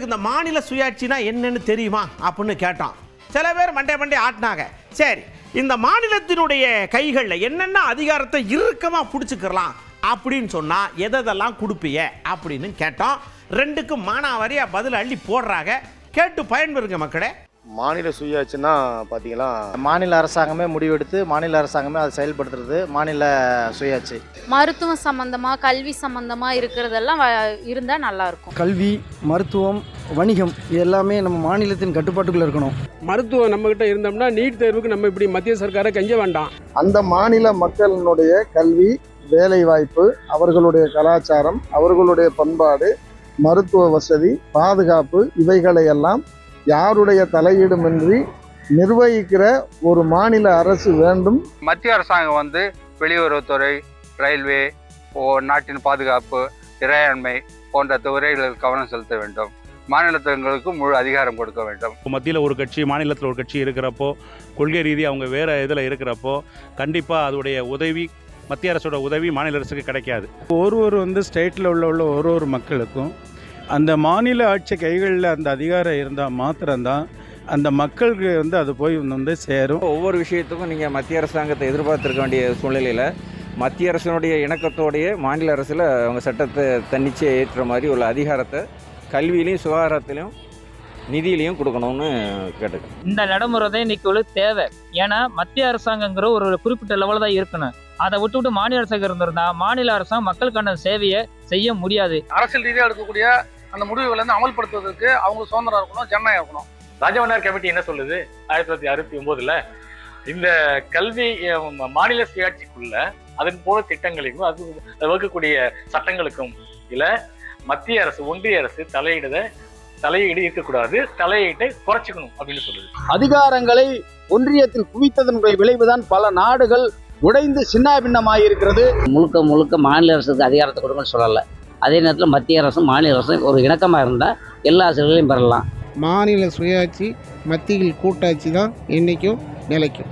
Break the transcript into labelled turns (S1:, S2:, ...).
S1: உங்களுக்கு இந்த மாநில சுயாட்சினா என்னன்னு தெரியுமா அப்படின்னு கேட்டோம். சில பேர் மண்டே ஆட்டினாங்க. சரி, இந்த மாநிலத்தினுடைய கைகளில் என்னென்ன அதிகாரத்தை இறுக்கமாக பிடிச்சிக்கலாம் அப்படின்னு சொன்னால் எதெல்லாம் கொடுப்பீங்க அப்படின்னு கேட்டோம். ரெண்டுக்கும் மானாவாரியாக பதில் அள்ளி போடுறாங்க. கேட்டு பயன்பெறுங்க மக்களே.
S2: மாநில சுயாட்சின்னா பார்த்தீங்களா,
S3: மாநில அரசாங்கமே முடிவெடுத்து மாநில அரசாங்கமே அதை செயல்படுத்துறது மாநில சுயாட்சி.
S4: மருத்துவம் சம்பந்தமா, கல்வி சம்பந்தமா இருக்கிறதெல்லாம் இருந்தால் நல்லா இருக்கும்.
S5: கல்வி, மருத்துவம், வணிகம் இது எல்லாமே நம்ம மாநிலத்தின் கட்டுப்பாட்டுக்குள்ள இருக்கணும்.
S6: மருத்துவம் நம்மகிட்ட இருந்தோம்னா நீட் தேர்வுக்கு நம்ம இப்படி மத்திய சர்க்காரை கெஞ்ச வேண்டாம்.
S2: அந்த மாநில மக்களினுடைய கல்வி, வேலைவாய்ப்பு, அவர்களுடைய கலாச்சாரம், அவர்களுடைய பண்பாடு, மருத்துவ வசதி, பாதுகாப்பு இவைகளை எல்லாம் யாருடைய தலையீடுமின்றி நிர்வகிக்கிற ஒரு மாநில அரசு வேண்டும்.
S7: மத்திய அரசாங்கம் வெளியுறவுத்துறை, ரயில்வே, நாட்டின் பாதுகாப்பு, இறையாண்மை போன்ற துறைகளில் கவனம் செலுத்த வேண்டும். மாநிலங்களுக்கு முழு அதிகாரம் கொடுக்க வேண்டும்.
S8: மத்தியில் ஒரு கட்சி, மாநிலத்தில் ஒரு கட்சி இருக்கிறப்போ, கொள்கை ரீதி அவங்க வேறு இதில் இருக்கிறப்போ கண்டிப்பாக அதோடைய உதவி, மத்திய அரசோட உதவி மாநில அரசுக்கு கிடைக்காது.
S9: ஒரு ஸ்டேட்டில் உள்ள ஒரு மக்களுக்கும் அந்த மாநில ஆட்சி கைகளில் அந்த அதிகாரம் இருந்தால் மாத்திரம்தான் அந்த மக்களுக்கு அது போய் சேரும்.
S10: ஒவ்வொரு விஷயத்துக்கும் நீங்கள் மத்திய அரசாங்கத்தை எதிர்பார்த்துருக்க வேண்டிய சூழ்நிலையில் மத்திய அரசினுடைய இணக்கத்தோடைய மாநில அரசில் அவங்க சட்டத்தை தன்னிச்சையை ஏற்ற மாதிரி உள்ள அதிகாரத்தை கல்வியிலையும் சுகாதாரத்திலையும் நிதியிலையும் கொடுக்கணும்னு கேட்டுக்கேன்.
S11: இந்த நடைமுறை தான் இன்னைக்கு தேவை. ஏன்னா மத்திய அரசாங்கங்கிற ஒரு குறிப்பிட்ட லெவலில் தான் இருக்கணும். அதை விட்டு மாநில அரசாங்கம் இருந்திருந்தா மாநில அரசாங்கம் மக்களுக்கான சேவையை செய்ய முடியாது.
S12: அரசியல் ரீதியாக எடுக்கக்கூடிய அந்த முடிவுகளை அமல்படுத்துவதற்கு அவங்க சுதந்திரம் இருக்கணும், ஜனநாயகம் இருக்கணும்.
S13: ராஜமன்னார் கமிட்டி என்ன சொல்லுது? 1969 இந்த கல்வி மாநில சுயாட்சிக்குள்ள அதன் போல திட்டங்களுக்கும் அது வகுக்கக்கூடிய சட்டங்களுக்கும் இல்ல மத்திய அரசு, ஒன்றிய அரசு தலையீடு இருக்கக்கூடாது, தலையீட்டை குறைச்சிக்கணும் அப்படின்னு சொல்லுது.
S14: அதிகாரங்களை ஒன்றியத்தில் குவித்ததன் விளைவுதான் பல நாடுகள் உடைந்து சின்னாபின்னமாயிருக்கிறது.
S15: முழுக்க மாநில அரசுக்கு அதிகாரத்தை கொடுங்கன்னு சொல்லலை. அதே நேரத்தில் மத்திய அரசும் மாநில அரசும் ஒரு இணக்கமாக இருந்தால் எல்லா செயல்களையும் பெறலாம்.
S5: மாநில சுயாட்சி, மத்தியில் கூட்டாட்சி தான் என்றைக்கும் நிலைக்கும்.